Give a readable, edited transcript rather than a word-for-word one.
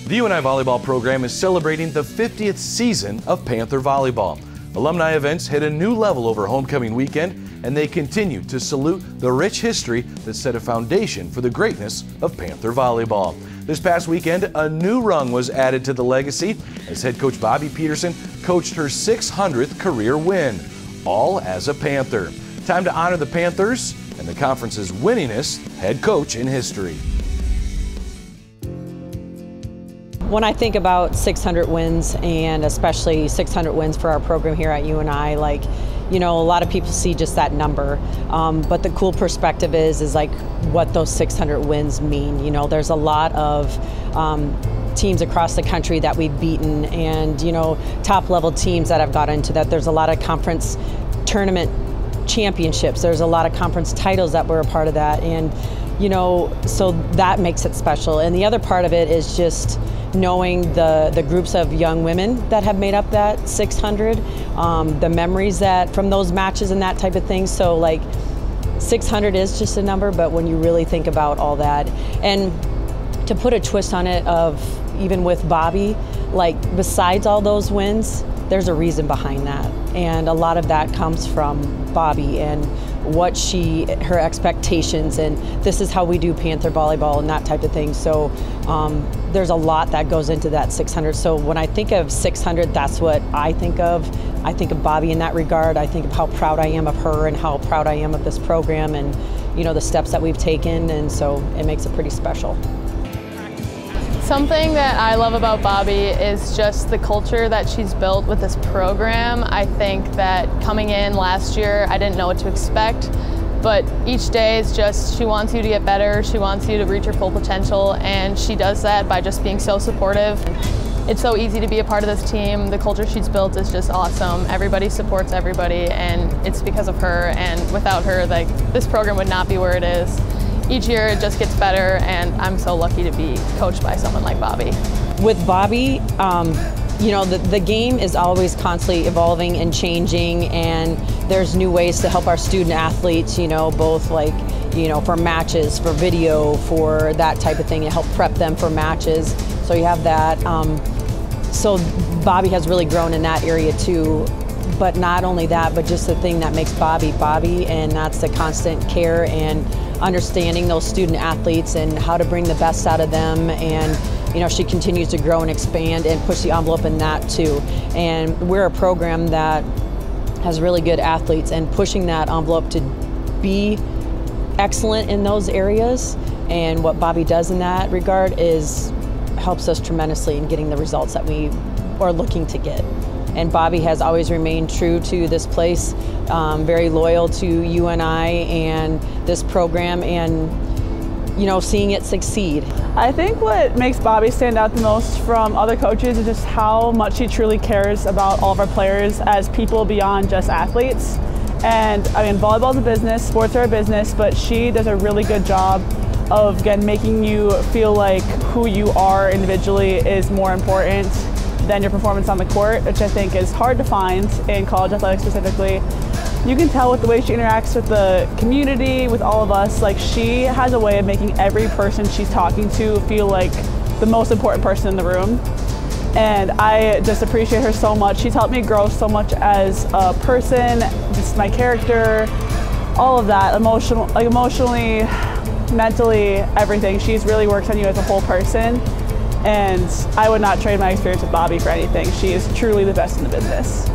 The UNI Volleyball program is celebrating the 50th season of Panther Volleyball. Alumni events hit a new level over homecoming weekend, and they continue to salute the rich history that set a foundation for the greatness of Panther Volleyball. This past weekend, a new rung was added to the legacy as head coach Bobbi Petersen coached her 600th career win, all as a Panther. Time to honor the Panthers and the conference's winningest head coach in history. When I think about 600 wins, and especially 600 wins for our program here at UNI, a lot of people see just that number. But the cool perspective is like what those 600 wins mean. There's a lot of teams across the country that we've beaten, and top level teams that have got into that. There's a lot of conference tournament championships. There's a lot of conference titles that were a part of that, and so that makes it special. And the other part of it is just knowing the groups of young women that have made up that 600, the memories that from those matches and that type of thing. So 600 is just a number, but when you really think about all that, and to put a twist on it, of even with Bobbi, besides all those wins, there's a reason behind that, and a lot of that comes from Bobbi and what her expectations, and this is how we do Panther volleyball and that type of thing. So there's a lot that goes into that 600. So when I think of 600, that's what I think of. I think of Bobbi in that regard. I think of how proud I am of her and how proud I am of this program, and the steps that we've taken, and so it makes it pretty special. Something that I love about Bobbi is just the culture that she's built with this program. I think that coming in last year, I didn't know what to expect, but each day is just, she wants you to get better, she wants you to reach your full potential, and she does that by just being so supportive. It's so easy to be a part of this team. The culture she's built is just awesome. Everybody supports everybody, and it's because of her, and without her, this program would not be where it is. Each year it just gets better, and I'm so lucky to be coached by someone like Bobbi. With Bobbi, the game is always constantly evolving and changing, and there's new ways to help our student athletes, both for matches, for video, for that type of thing, to help prep them for matches. So you have that. So Bobbi has really grown in that area too. But not only that, but just the thing that makes Bobbi Bobbi, and that's the constant care and understanding those student athletes and how to bring the best out of them. And she continues to grow and expand and push the envelope in that too. And we're a program that has really good athletes, and pushing that envelope to be excellent in those areas. And what Bobbi does in that regard helps us tremendously in getting the results that we are looking to get. And Bobbi has always remained true to this place, very loyal to UNI and this program, and seeing it succeed. I think what makes Bobbi stand out the most from other coaches is just how much she truly cares about all of our players as people beyond just athletes. And I mean, volleyball's a business, sports are a business, but she does a really good job of, again, making you feel like who you are individually is more important than your performance on the court, which I think is hard to find in college athletics specifically. You can tell with the way she interacts with the community, with all of us, she has a way of making every person she's talking to feel like the most important person in the room. And I just appreciate her so much. She's helped me grow so much as a person, just my character, all of that, emotionally, mentally, everything. She's really worked on you as a whole person. And I would not trade my experience with Bobbi for anything. She is truly the best in the business.